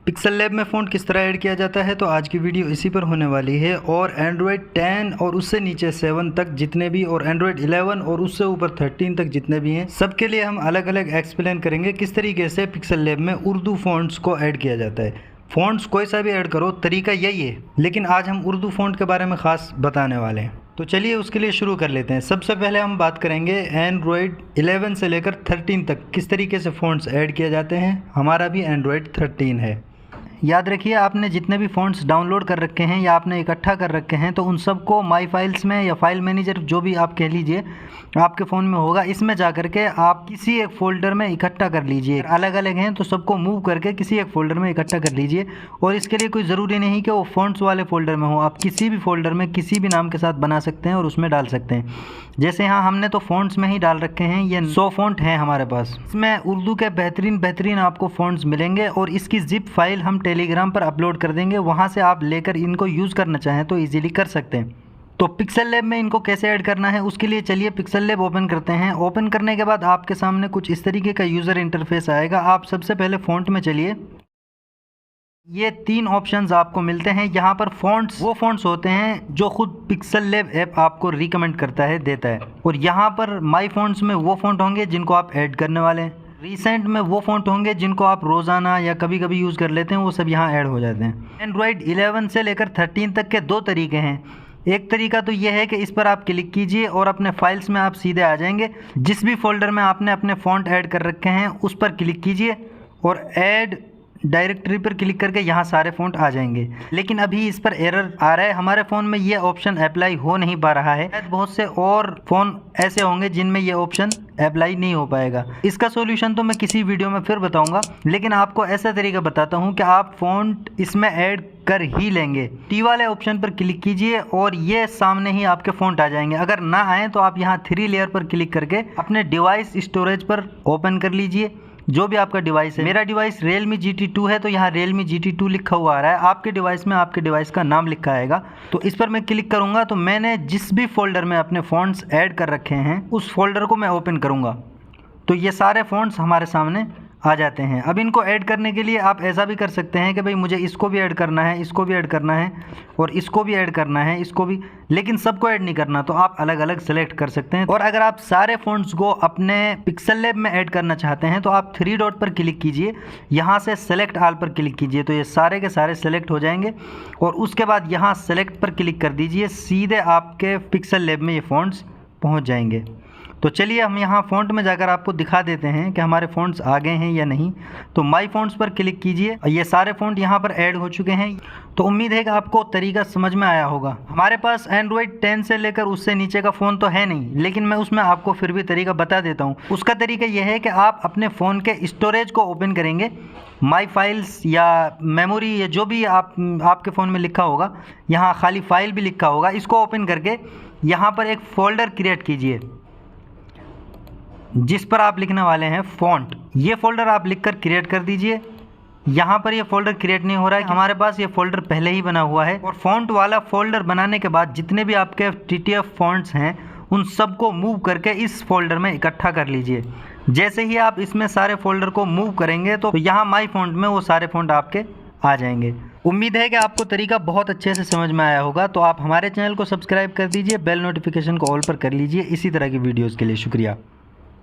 Pixel lab में font किस तरह ऐड किया जाता है, तो आज की वीडियो इसी पर होने वाली है। और एंड्रॉयड 10 और उससे नीचे 7 तक जितने भी, और एंड्रॉयड 11 और उससे ऊपर 13 तक जितने भी हैं, सबके लिए हम अलग अलग एक्सप्लेन करेंगे किस तरीके से पिक्सल लैब में उर्दू फ़ॉन्ट्स को ऐड किया जाता है। फ़ॉन्ट्स कोई सा भी ऐड करो, तरीका यही है, लेकिन आज हम उर्दू फ़ॉन्ट के बारे में ख़ास बताने वाले हैं। तो चलिए उसके लिए शुरू कर लेते हैं। सबसे पहले हम बात करेंगे एंड्रॉयड 11 से लेकर 13 तक किस तरीके से फ़ॉन्ट्स ऐड किए जाते हैं। हमारा भी एंड्रॉयड 13 है। याद रखिए, आपने जितने भी फ़ॉन्ट्स डाउनलोड कर रखे हैं या आपने इकट्ठा कर रखे हैं, तो उन सबको माई फाइल्स में या फाइल मैनेजर जो भी आप कह लीजिए आपके फ़ोन में होगा, इसमें जा कर के आप किसी एक फ़ोल्डर में इकट्ठा कर लीजिए। अलग अलग हैं तो सबको मूव करके किसी एक फ़ोल्डर में इकट्ठा कर लीजिए। और इसके लिए कोई ज़रूरी नहीं कि वो फ़ॉन्ट्स वाले फ़ोल्डर में हो, आप किसी भी फ़ोल्डर में किसी भी नाम के साथ बना सकते हैं और उसमें डाल सकते हैं। जैसे यहाँ हमने तो फ़ॉन्ट्स में ही डाल रखे हैं, ये 100 फ़ॉन्ट हैं हमारे पास। इसमें उर्दू के बेहतरीन आपको फ़ॉन्ट्स मिलेंगे और इसकी ज़िप फाइल हम टेलीग्राम पर अपलोड कर देंगे। वहाँ से आप लेकर इनको यूज़ करना चाहें तो ईजिली कर सकते हैं। तो पिक्सल लैब में इनको कैसे ऐड करना है, उसके लिए चलिए पिक्सल लैब ओपन करते हैं। ओपन करने के बाद आपके सामने कुछ इस तरीके का यूज़र इंटरफेस आएगा। आप सबसे पहले फ़ॉन्ट में चलिए। ये 3 ऑप्शंस आपको मिलते हैं। यहाँ पर फ़ॉन्ट्स वो फ़ॉन्ट्स होते हैं जो खुद पिक्सल लैब ऐप आपको रिकमेंड करता है, देता है। और यहाँ पर माई फ़ॉन्ट्स में वो फ़ॉन्ट होंगे जिनको आप ऐड करने वाले हैं। रिसेंट में वो फ़ॉन्ट होंगे जिनको आप रोज़ाना या कभी कभी यूज़ कर लेते हैं, वो सब यहाँ ऐड हो जाते हैं। एंड्रॉयड 11 से लेकर 13 तक के 2 तरीके हैं। एक तरीका तो यह है कि इस पर आप क्लिक कीजिए और अपने फाइल्स में आप सीधे आ जाएंगे। जिस भी फोल्डर में आपने अपने फ़ॉन्ट ऐड कर रखे हैं उस पर क्लिक कीजिए और ऐड डायरेक्टरी पर क्लिक करके यहाँ सारे फ़ॉन्ट आ जाएंगे। लेकिन अभी इस पर एरर आ रहा है, हमारे फ़ोन में ये ऑप्शन अप्लाई हो नहीं पा रहा है। बहुत से और फ़ोन ऐसे होंगे जिनमें ये ऑप्शन अप्लाई नहीं हो पाएगा। इसका सॉल्यूशन तो मैं किसी वीडियो में फिर बताऊंगा, लेकिन आपको ऐसा तरीका बताता हूँ कि आप फ़ॉन्ट इसमें ऐड कर ही लेंगे। टी वाले ऑप्शन पर क्लिक कीजिए और ये सामने ही आपके फ़ॉन्ट आ जाएंगे। अगर ना आए तो आप यहाँ 3 लेयर पर क्लिक करके अपने डिवाइस स्टोरेज पर ओपन कर लीजिए, जो भी आपका डिवाइस है। मेरा डिवाइस Realme GT2 है, तो यहाँ Realme GT2 लिखा हुआ आ रहा है। आपके डिवाइस में आपके डिवाइस का नाम लिखा आएगा। तो इस पर मैं क्लिक करूँगा तो मैंने जिस भी फोल्डर में अपने फ़ॉन्ट्स ऐड कर रखे हैं उस फोल्डर को मैं ओपन करूँगा तो ये सारे फ़ॉन्ट्स हमारे सामने आ जाते हैं। अब इनको ऐड करने के लिए आप ऐसा भी कर सकते हैं कि भाई मुझे इसको भी ऐड करना है, इसको भी ऐड करना है और इसको भी ऐड करना है, इसको भी, लेकिन सबको ऐड नहीं करना, तो आप अलग अलग सेलेक्ट कर सकते हैं। और अगर आप सारे फ़ॉन्ट्स को अपने पिक्सल लैब में ऐड करना चाहते हैं तो आप 3 डॉट पर क्लिक कीजिए, यहाँ से सेलेक्ट ऑल पर क्लिक कीजिए तो ये सारे के सारे सेलेक्ट हो जाएंगे। और उसके बाद यहाँ सेलेक्ट पर क्लिक कर दीजिए, सीधे आपके पिक्सल लैब में ये फ़ॉन्ट्स पहुँच जाएंगे। तो चलिए हम यहाँ फ़ॉन्ट में जाकर आपको दिखा देते हैं कि हमारे फ़ॉन्ट्स आ गए हैं या नहीं। तो माई फ़ॉन्ट्स पर क्लिक कीजिए और ये सारे फ़ॉन्ट यहाँ पर ऐड हो चुके हैं। तो उम्मीद है कि आपको तरीका समझ में आया होगा। हमारे पास एंड्रॉयड 10 से लेकर उससे नीचे का फ़ोन तो है नहीं, लेकिन मैं उसमें आपको फिर भी तरीका बता देता हूँ। उसका तरीका यह है कि आप अपने फ़ोन के स्टोरेज को ओपन करेंगे, माई फाइल्स या मेमोरी या जो भी आपके फ़ोन में लिखा होगा, यहाँ खाली फाइल भी लिखा होगा, इसको ओपन करके यहाँ पर एक फ़ोल्डर क्रिएट कीजिए जिस पर आप लिखने वाले हैं फ़ॉन्ट। ये फ़ोल्डर आप लिखकर क्रिएट कर दीजिए। यहाँ पर ये फ़ोल्डर क्रिएट नहीं हो रहा है, हमारे पास ये फ़ोल्डर पहले ही बना हुआ है। और फ़ॉन्ट वाला फ़ोल्डर बनाने के बाद जितने भी आपके TTF फ़ॉन्ट्स हैं उन सबको मूव करके इस फ़ोल्डर में इकट्ठा कर लीजिए। जैसे ही आप इसमें सारे फ़ोल्डर को मूव करेंगे तो यहाँ माई फ़ॉन्ट में वो सारे फ़ॉन्ट आपके आ जाएंगे। उम्मीद है कि आपको तरीका बहुत अच्छे से समझ में आया होगा। तो आप हमारे चैनल को सब्सक्राइब कर दीजिए, बेल नोटिफिकेशन को ऑल पर कर लीजिए इसी तरह की वीडियोज़ के लिए। शुक्रिया।